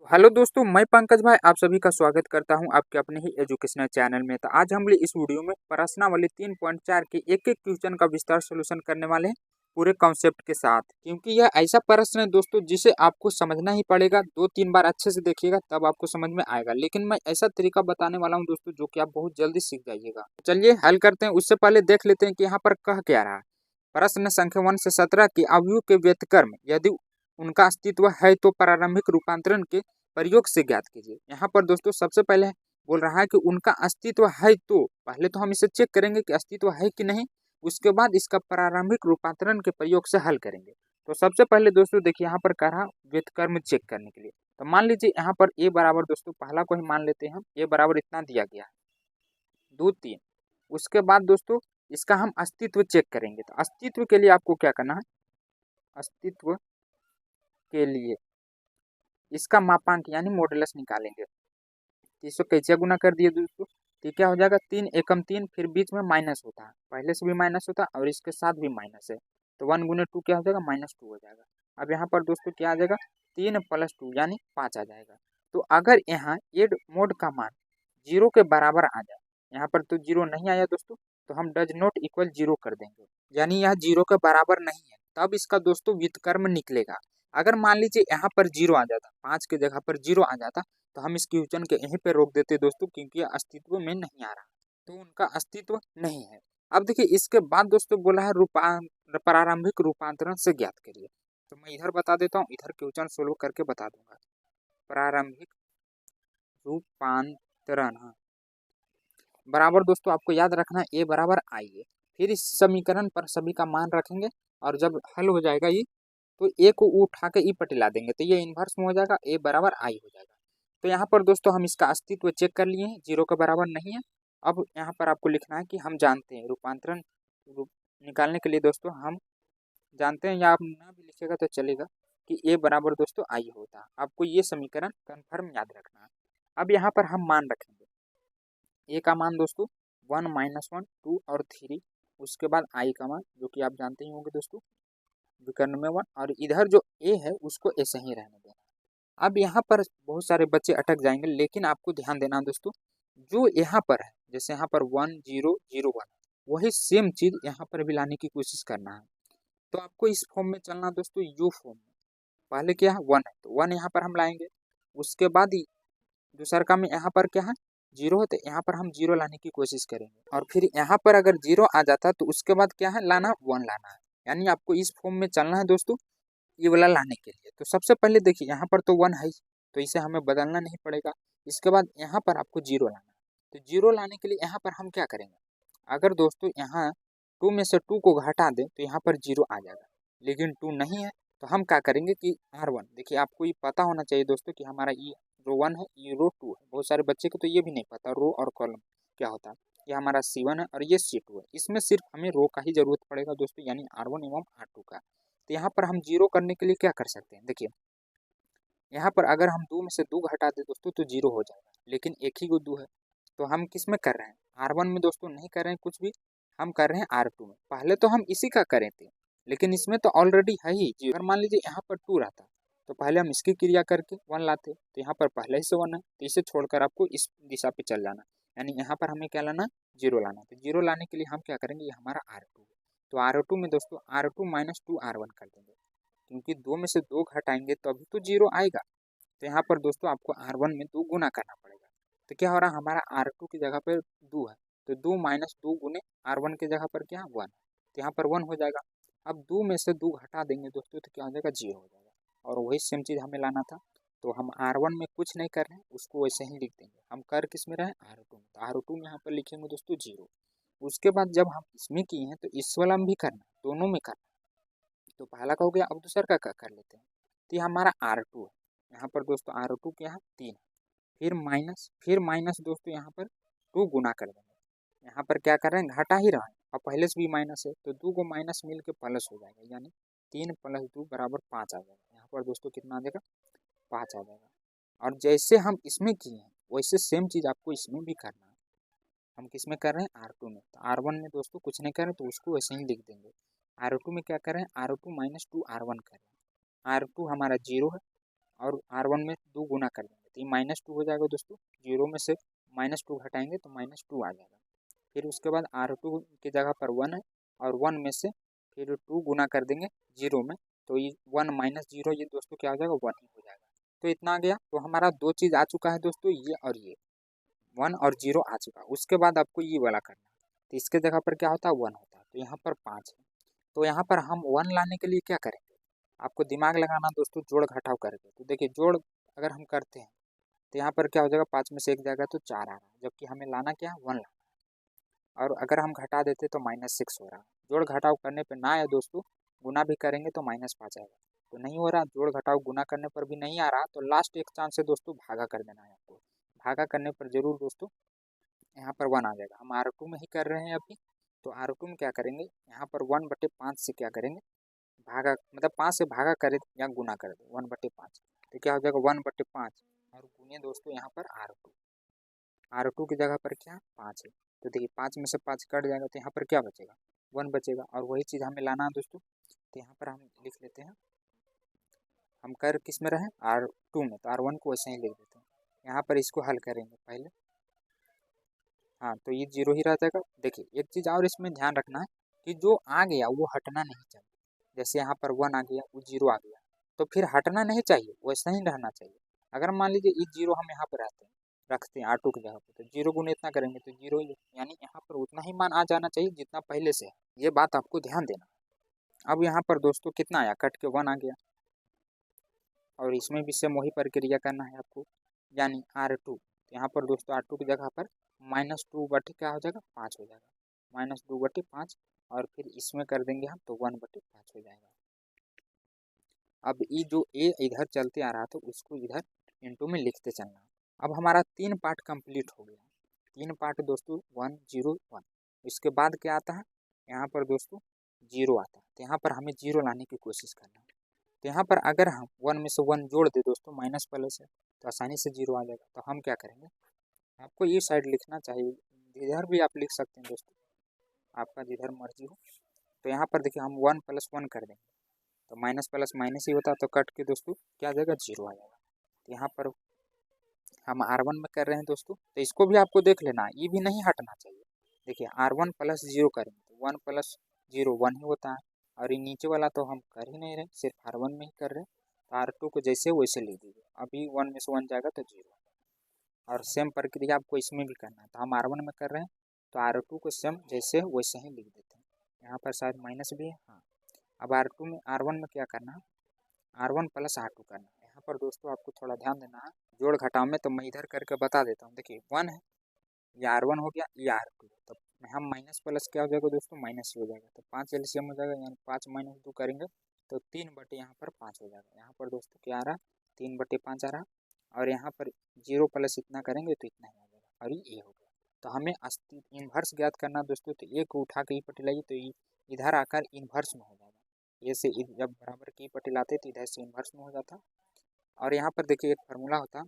Hello दोस्तों, मैं पंकज भाई आप सभी का स्वागत करता हूं आपके अपने ही एजुकेशनल चैनल में। तो आज हम लोग इस वीडियो में प्रश्नावली 3.4 के एक एक क्वेश्चन का विस्तार सॉल्यूशन करने वाले हैं पूरे कॉन्सेप्ट के साथ। क्योंकि यह ऐसा प्रश्न है दोस्तों जिसे आपको समझना ही पड़ेगा, 2-3 बार अच्छे से देखिएगा तब आपको समझ में आएगा। लेकिन मैं ऐसा तरीका बताने वाला हूँ दोस्तों जो कि आप बहुत जल्दी सीख जाइएगा। चलिए हल करते हैं। उससे पहले देख लेते हैं कि यहाँ पर कह क्या रहा है। प्रश्न संख्या 1 से 17 के अवयव के व्यतिक्रम यदि उनका अस्तित्व है तो प्रारंभिक रूपांतरण के प्रयोग से ज्ञात कीजिए। यहाँ पर दोस्तों सबसे पहले बोल रहा है कि उनका अस्तित्व है, तो पहले तो हम इसे चेक करेंगे कि अस्तित्व है कि नहीं। उसके बाद इसका प्रारंभिक रूपांतरण के प्रयोग से हल करेंगे। तो सबसे पहले दोस्तों देखिए यहाँ पर कह रहा व्युत्क्रम चेक करने के लिए। तो मान लीजिए यहाँ पर ए बराबर दोस्तों पहला को ही मान लेते हैं हम, ए बराबर इतना दिया गया है 2 3। उसके बाद दोस्तों इसका हम अस्तित्व चेक करेंगे। तो अस्तित्व के लिए आपको क्या करना है, अस्तित्व के लिए इसका मापांक यानी मॉडुलस निकालेंगे। तो इसको कैसे गुना कर दिए दोस्तों, तो क्या हो जाएगा 3 एकम 3, फिर बीच में माइनस होता है, पहले से भी माइनस होता है और इसके साथ भी माइनस है। तो 1 गुने 2 क्या हो जाएगा -2 हो जाएगा। अब यहाँ पर दोस्तों क्या आ जाएगा 3 + 2 यानी 5 आ जाएगा। तो अगर यहाँ एड मोड का मान 0 के बराबर आ जाए, यहाँ पर तो 0 नहीं आया दोस्तों, तो हम डज नॉट इक्वल 0 कर देंगे, यानी यह 0 के बराबर नहीं है, तब इसका दोस्तों व्युत्क्रम निकलेगा। अगर मान लीजिए यहाँ पर 0 आ जाता, 5 के जगह पर 0 आ जाता, तो हम इस क्वेश्चन के यहीं पे रोक देते दोस्तों, क्योंकि यह अस्तित्व में नहीं आ रहा, तो उनका अस्तित्व नहीं है। अब देखिए इसके बाद दोस्तों बोला है प्रारंभिक रूपांतरण से ज्ञात करिए। तो मैं इधर बता देता हूँ, इधर क्वेश्चन सोल्व करके बता दूंगा। प्रारंभिक रूपांतरण, हाँ बराबर दोस्तों आपको याद रखना ए बराबर आई है। फिर इस समीकरण पर सभी का मान रखेंगे और जब हल हो जाएगा ये, तो ए को उठा के ई पर टिला देंगे, तो ये इन्वर्स में हो जाएगा, ए बराबर आई हो जाएगा। तो यहाँ पर दोस्तों हम इसका अस्तित्व चेक कर लिए हैं, 0 के बराबर नहीं है। अब यहाँ पर आपको लिखना है कि हम जानते हैं रूपांतरण निकालने के लिए दोस्तों हम जानते हैं, या आप ना भी लिखेगा तो चलेगा, कि ए बराबर दोस्तों आई होता है। आपको ये समीकरण कन्फर्म याद रखना है। अब यहाँ पर हम मान रखेंगे ए का मान दोस्तों 1 -1 2 और 3, उसके बाद आई का मान जो कि आप जानते ही होंगे दोस्तों विकर्ण में 1, और इधर जो ए है उसको ऐसे ही रहने देना। अब यहाँ पर बहुत सारे बच्चे अटक जाएंगे, लेकिन आपको ध्यान देना दोस्तों, जो यहाँ पर है जैसे यहाँ पर 1 0 0 1, वही सेम चीज यहाँ पर भी लाने की कोशिश करना है। तो आपको इस फॉर्म में चलना दोस्तों, यू फॉर्म में। पहले क्या है 1 है, तो 1 यहाँ पर हम लाएंगे। उसके बाद दूसरा का में यहाँ पर क्या है 0 है, तो यहाँ पर हम 0 लाने की कोशिश करेंगे। और फिर यहाँ पर अगर 0 आ जाता तो उसके बाद क्या है लाना 1 लाना है, यानी आपको इस फॉर्म में चलना है दोस्तों, ये वाला लाने के लिए। तो सबसे पहले देखिए यहाँ पर तो 1 है, तो इसे हमें बदलना नहीं पड़ेगा। इसके बाद यहाँ पर आपको 0 लाना है, तो 0 लाने के लिए यहाँ पर हम क्या करेंगे, अगर दोस्तों यहाँ 2 में से 2 को घटा दें तो यहाँ पर 0 आ जाएगा, लेकिन 2 नहीं है, तो हम क्या करेंगे कि R1, देखिए आपको ये पता होना चाहिए दोस्तों कि हमारा ये रो 1 है, ये रो 2 है। बहुत सारे बच्चे को तो ये भी नहीं पता रो और कॉलम क्या होता है। ये हमारा C1 है और ये C2 है, इसमें सिर्फ हमें रो का ही जरूरत पड़ेगा दोस्तों, यानी R1 एवं R2 का। तो यहाँ पर हम 0 करने के लिए क्या कर सकते हैं, देखिए यहाँ पर अगर हम 2 में से 2 घटा दें दोस्तों तो 0 हो जाएगा, लेकिन एक ही को 2 है, तो हम किस में कर रहे हैं R1 में दोस्तों नहीं कर रहे हैं कुछ भी, हम कर रहे हैं R2 में। पहले तो हम इसी का करे थे, लेकिन इसमें तो ऑलरेडी है ही 0। अगर मान लीजिए यहाँ पर 2 रहता तो पहले हम इसकी क्रिया करके 1 लाते, तो यहाँ पर पहले ही से 1 है, तो इसे छोड़कर आपको इस दिशा पे चल जाना, यानी यहाँ पर हमें क्या लाना 0 लाना। तो 0 लाने के लिए हम क्या करेंगे, ये हमारा R2 है, तो R2 में दोस्तों R2 - 2 R1 कर देंगे, क्योंकि 2 में से 2 घटाएंगे तो अभी तो 0 आएगा। तो यहाँ पर दोस्तों आपको R1 में 2 गुना करना पड़ेगा। तो क्या हो रहा है हमारा R2 की जगह पर 2 है, तो 2 - 2 गुने R1 की जगह पर क्या 1, तो यहाँ पर 1 हो जाएगा। अब 2 में से 2 घटा देंगे दोस्तों तो क्या हो जाएगा 0 हो जाएगा, और वही सेम चीज़ हमें लाना था। तो हम R1 में कुछ नहीं कर रहे हैं, उसको वैसे ही लिख देंगे। हम कर किस में रहे R2 में, तो R2 में यहाँ पर लिखेंगे दोस्तों 0। उसके बाद जब हम इसमें किए हैं तो इस वाला में भी करना, दोनों में करना। तो पहला का हो गया, अब दूसरा का कर लेते हैं। तो ये हमारा R2 है, यहाँ पर दोस्तों R2 क्या है 3, फिर माइनस दोस्तों यहाँ पर 2 गुना कर देंगे। यहाँ पर क्या कर रहे हैं घटा ही रहा है, और पहले से भी माइनस है, तो 2 को माइनस मिल के प्लस हो जाएगा, यानी 3 + 2 बराबर 5 आ जाएगा। यहाँ पर दोस्तों कितना आ जाएगा 5 आ जाएगा। और जैसे हम इसमें किए हैं वैसे सेम चीज़ आपको इसमें भी करना है। हम किस में कर रहे हैं R2 में, तो R1 में दोस्तों कुछ नहीं कर रहे तो उसको वैसे ही लिख देंगे। R2 में क्या कर रहे हैं R2 - 2 R1 कर रहे हैं। R2 हमारा 0 है, और R1 में 2 गुना कर देंगे तो ये -2 हो जाएगा दोस्तों। 0 में से -2 घटाएंगे तो -2 आ जाएगा। फिर उसके बाद R2 की जगह पर 1 है और 1 में से फिर 2 गुना कर देंगे 0 में तो ये 1 - 0 ये दोस्तों क्या हो जाएगा 1 ही हो जाएगा। तो इतना आ गया। तो हमारा 2 चीज़ आ चुका है दोस्तों, ये और ये 1 और 0 आ चुका। उसके बाद आपको ये वाला करना है तो इसके जगह पर क्या होता है 1 होता है तो यहाँ पर 5 है। तो यहाँ पर हम 1 लाने के लिए क्या करेंगे, आपको दिमाग लगाना दोस्तों जोड़ घटाव करके। तो देखिए जोड़ अगर हम करते हैं तो यहाँ पर क्या हो जाएगा 5 में से 1 जाएगा तो 4 आ रहा है, जबकि हमें लाना क्या है 1 लाना है। और अगर हम घटा देते तो -6 हो रहा है। जोड़ घटाव करने पर ना आए दोस्तों, गुना भी करेंगे तो -5 आएगा। तो नहीं हो रहा, जोड़ घटाव गुना करने पर भी नहीं आ रहा, तो लास्ट एक चांस है दोस्तों भागा कर देना है आपको। भागा करने पर जरूर दोस्तों यहाँ पर 1 आ जाएगा। हम R2 में ही कर रहे हैं अभी, तो R2 में क्या करेंगे यहाँ पर 1/5 से क्या करेंगे भागा, मतलब 5 से भागा करे या गुना कर दे 1/5 तो क्या हो जाएगा 1/5 और गुने दोस्तों यहाँ पर R2 की जगह पर क्या 5 है। तो देखिए 5 में से 5 कट जाएगा तो यहाँ पर क्या बचेगा 1 बचेगा। और वही चीज़ हमें लाना है दोस्तों, तो यहाँ पर हम लिख लेते हैं, हम कर किस में रहे R2 में, तो R1 को वैसे ही लिख देते हैं। यहाँ पर इसको हल करेंगे पहले, हाँ तो ये 0 ही रह जाएगा। देखिए एक चीज़ और इसमें ध्यान रखना है कि जो आ गया वो हटना नहीं चाहिए। जैसे यहाँ पर 1 आ गया, वो 0 आ गया, तो फिर हटना नहीं चाहिए, वैसा ही रहना चाहिए। अगर मान लीजिए ये 0 हम यहाँ पर रखते हैं R2 की जगह पर, तो 0 गुने इतना करेंगे तो 0 ही, यानी यहाँ पर उतना ही मान आ जाना चाहिए जितना पहले से है। ये बात आपको ध्यान देना। अब यहाँ पर दोस्तों कितना आया, कट के 1 आ गया, और इसमें भी सेम वही प्रक्रिया करना है आपको, यानी R2। तो यहाँ पर दोस्तों R2 की जगह पर -2 क्या हो जाएगा 5 हो जाएगा, -2/5, और फिर इसमें कर देंगे हम तो 1/5 हो जाएगा। अब ये जो ए इधर चलते आ रहा था उसको इधर इंटू में लिखते चलना। अब हमारा 3 पार्ट कंप्लीट हो गया। 3 पार्ट दोस्तों 1 0 1। इसके बाद क्या आता है यहाँ पर दोस्तों 0 आता है, तो यहाँ पर हमें 0 लाने की कोशिश करना है। तो यहाँ पर अगर हम 1 में से 1 जोड़ दे दोस्तों, माइनस प्लस है तो आसानी से 0 आ जाएगा। तो हम क्या करेंगे, आपको ये साइड लिखना चाहिए, इधर भी आप लिख सकते हैं दोस्तों, आपका जिधर मर्जी हो। तो यहाँ पर देखिए हम 1 + 1 कर देंगे तो माइनस प्लस माइनस ही होता है, तो कट के दोस्तों क्या आ जाएगा 0 आ जाएगा। तो यहाँ पर हम R1 में कर रहे हैं दोस्तों, तो इसको भी आपको देख लेना, ये भी नहीं हटना चाहिए। देखिए R1 + 0 करेंगे तो 1 + 0 1 ही होता है, और ये नीचे वाला तो हम कर ही नहीं रहे, सिर्फ R1 में ही कर रहे हैं। तो R2 को जैसे वैसे लिख दीजिए, अभी 1 में से 1 जाएगा तो 0। और सेम प्रक्रिया आपको इसमें भी करना है। तो हम R1 में कर रहे हैं तो R2 को सेम जैसे वैसे ही लिख देते हैं। यहाँ पर शायद माइनस भी है, हाँ। अब R1 में क्या करना है, R1 + R2 करना है। यहाँ पर दोस्तों आपको थोड़ा ध्यान देना है जोड़ घटाव में, तो मैं इधर करके बता देता हूँ। देखिए 1 है, ये R1 हो गया, ये R2, तो हम माइनस प्लस क्या हो जाएगा दोस्तों माइनस ही हो जाएगा। तो 5 एलसीएम हो जाएगा, यानी 5 - 2 करेंगे तो 3/, यहाँ पर 5 हो जाएगा। यहाँ पर दोस्तों क्या आ रहा है 3/5 आ रहा, और यहाँ पर 0 + इतना करेंगे तो इतना ही आ जाएगा, और ये हो गया। तो हमें इन्वर्स ज्ञात करना दोस्तों, तो ए को उठा के ई पट्टी लाइए तो इधर आकर इन्वर्स में हो जाएगा। ए से जब बराबर की पट्टी लाते तो इधर से इन्वर्स में हो जाता। और यहाँ पर देखिए एक फार्मूला होता,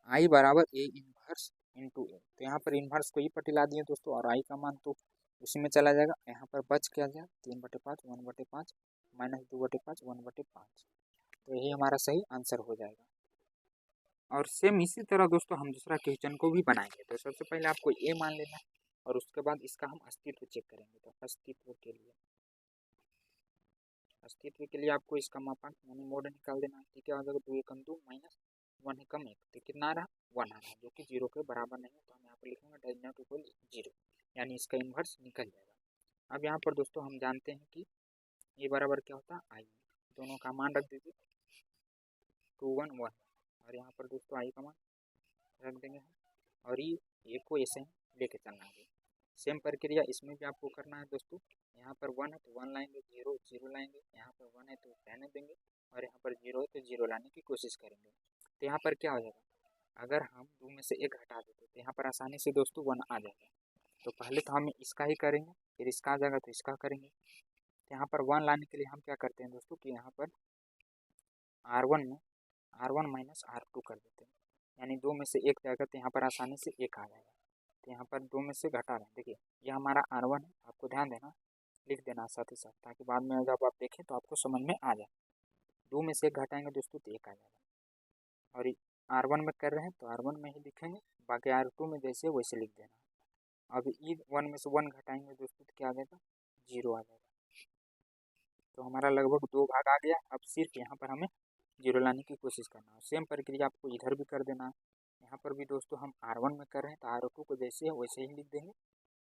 I = A इन्वर्स इंटू ए। तो यहाँ पर इन्वर्स को ई पट्टी ला दिए दोस्तों, और आई का मान तो उसी में चला जाएगा। यहाँ पर बच क्या जाए 3/5 1/5 -2/5 1/5। तो यही हमारा सही आंसर हो जाएगा। और सेम इसी तरह दोस्तों हम दूसरा क्वेश्चन को भी बनाएंगे। तो सबसे पहले आपको ए मान लेना है, और उसके बाद इसका हम अस्तित्व चेक करेंगे। तो अस्तित्व के लिए आपको इसका मापांक यानी मोड निकाल देना है। तो क्या हो जाएगा 2 × 2 -1 = 1, तो कितना आ रहा 1 आ रहा है, जो कि 0 के बराबर नहीं है। तो हम यहाँ पर लिखेंगे डज नॉट इक्वल 0, यानी इसका इन्वर्स निकल जाएगा। अब यहाँ पर दोस्तों हम जानते हैं कि ए बराबर क्या होता है आई, दोनों का मान रख दीजिए 2 1 1, और यहाँ पर दोस्तों आई का मान रख देंगे हम, और ये को ऐसे ही लेके चलना है। सेम प्रक्रिया इसमें भी आपको करना है दोस्तों। यहाँ पर 1 है तो 1 लाएंगे, 0 0 लाएंगे, यहाँ पर 1 है तो रहने देंगे, और यहाँ पर 0 है तो 0 लाने की कोशिश करेंगे। तो यहाँ पर क्या हो जाएगा, अगर हम 2 में से 1 हटा देते तो यहाँ पर आसानी से दोस्तों 1 आ जाएगा। तो पहले तो हम इसका ही करेंगे, फिर इसका आ जाएगा तो इसका करेंगे। तो यहाँ पर 1 लाने के लिए हम क्या करते हैं दोस्तों कि यहाँ पर R1 में R1 - R2 कर देते हैं, यानी 2 में से 1 जाएगा तो यहाँ पर आसानी से 1 आ जाएगा। तो यहाँ पर 2 में से घटा रहे हैं, देखिए ये हमारा R1 है, आपको ध्यान देना लिख देना साथ ही साथ, ताकि बाद में जब आप देखें तो आपको समझ में आ जाए। 2 में से 1 घटाएंगे दोस्तों तो 1 आ जाएगा। और R1 में कर रहे हैं तो R1 में ही लिखेंगे, बाकी R2 में जैसे वैसे लिख देना। अब ई 1 में से 1 घटाएंगे दोस्तों तो क्या आ जाएगा, 0 आ जाएगा। तो हमारा लगभग 2 भाग आ गया। अब सिर्फ यहाँ पर हमें 0 लाने की कोशिश करना है। सेम प्रक्रिया आपको इधर भी कर देना है। यहाँ पर भी दोस्तों हम R1 में कर रहे हैं तो R2 को जैसे है वैसे ही लिख देंगे।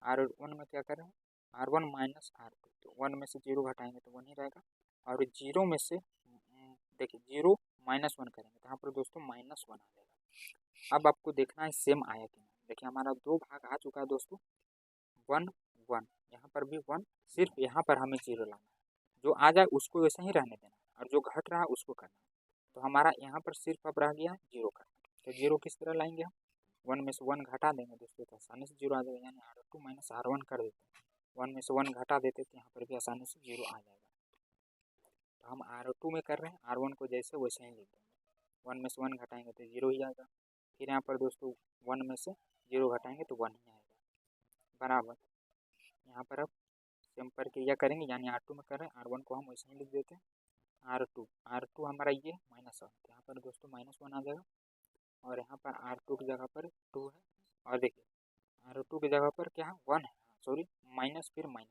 R1 में क्या कर रहे हैं, R1 माइनस R2, तो 1 में से 0 घटाएंगे तो 1 ही रहेगा। और 0 में से देखिए 0 -1 करेंगे तो यहाँ पर दोस्तों -1 आ जाएगा। अब आपको देखना है सेम आया कि नहीं। देखिए हमारा 2 भाग आ चुका है दोस्तों, 1 1, यहाँ पर भी 1, सिर्फ यहाँ पर हमें 0 लाना है। जो आ जाए उसको वैसे ही रहने देना है और जो घट रहा है उसको करना है। तो हमारा यहाँ पर सिर्फ अब रह गया 0 करना। तो 0 किस तरह लाएंगे हम, 1 में से 1 घटा देंगे दोस्तों तो आसानी से 0 आ जाएगा, यानी R2 माइनस R1 कर देते हैं। 1 में से 1 घटा देते तो यहाँ पर भी आसानी से 0 आ जाएगा। तो हम R2 में कर रहे हैं, R1 को जैसे वैसे ही लिख देंगे। 1 में से 1 घटाएंगे तो 0 ही आएगा। फिर यहाँ पर दोस्तों 1 में से 0 घटाएंगे तो 1 ही आएगा, बराबर। यहाँ पर अब सेम प्रक्रिया करेंगे, यानी R2 में कर रहे हैं, R1 को हम वैसे ही लिख देते हैं। R2 हमारा ये -1, तो यहाँ पर दोस्तों -1 आ जाएगा। और यहाँ पर R2 की जगह पर 2 है, और देखिए R2 की जगह पर क्या है, 1 है, सॉरी माइनस फिर -1,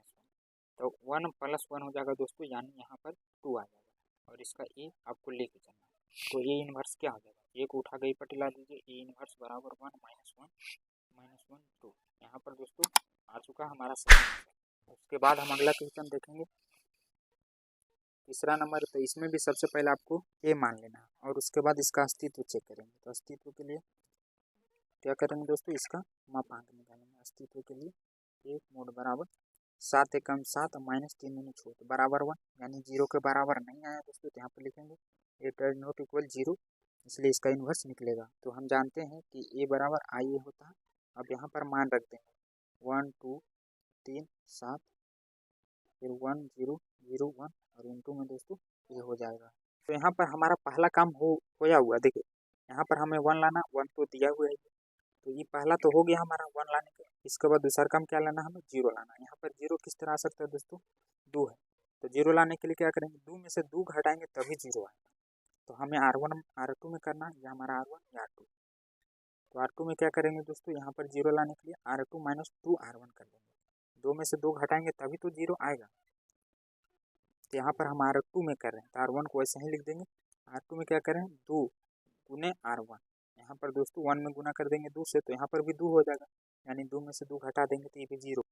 तो 1 + 1 हो जाएगा दोस्तों, यानी यहाँ पर 2 आ जाएगा। और इसका ए आपको लेके चलना है, तो ए इनवर्स क्या हो जाएगा, एक उठा गई पटिला दीजिए, ए इनवर्स बराबर 1 -1 2। यहाँ पर दोस्तों आ चुका हमारा सही आंसर। उसके बाद हम अगला क्वेश्चन देखेंगे, तीसरा नंबर। तो इसमें भी सबसे पहले आपको ए मान लेना है और उसके बाद इसका अस्तित्व चेक करेंगे। तो अस्तित्व के लिए क्या करेंगे दोस्तों, इसका मापांक निकालेंगे। अस्तित्व के लिए 1 मोड बराबर 7 एकम 7 -3 दूनी छोट बराबर 1, यानी 0 के बराबर नहीं आया दोस्तों, तो यहाँ पर लिखेंगे ए डज नॉट इक्वल 0, इसलिए इसका इन्वर्स निकलेगा। तो हम जानते हैं कि ए बराबर आई ए होता है। अब यहाँ पर मान रख देंगे 1 2 3 7, फिर 1 0 0 1, और इनटू में दोस्तों ये हो जाएगा। तो यहाँ पर हमारा पहला काम होया हुआ। देखिए यहाँ पर हमें 1 लाना, 1 तो दिया हुआ है, तो ये पहला तो हो गया हमारा 1 लाने का। इसके बाद दूसरा काम क्या लाना, हमें 0 लाना। यहाँ पर 0 किस तरह आ सकता है दोस्तों, 2 है, तो 0 लाने के लिए क्या करेंगे, 2 में से 2 घटाएंगे तभी 0 आएगा। तो हमें R1 R2 में करना है, या हमारा R1 या R2। तो R2 में क्या करेंगे दोस्तों, यहाँ पर 0 लाने के लिए R2 माइनस 2 R1 कर देंगे। 2 में से 2 घटाएंगे तभी तो 0 आएगा। तो यहाँ पर हम R2 में कर रहे हैं तो R1 को ऐसे ही लिख देंगे। R2 में क्या करें, 2 गुने R1, यहाँ पर दोस्तों 1 में गुना कर देंगे 2 से, तो यहाँ पर भी 2 हो जाएगा, यानी 2 में से 2 घटा देंगे तो ये भी 0।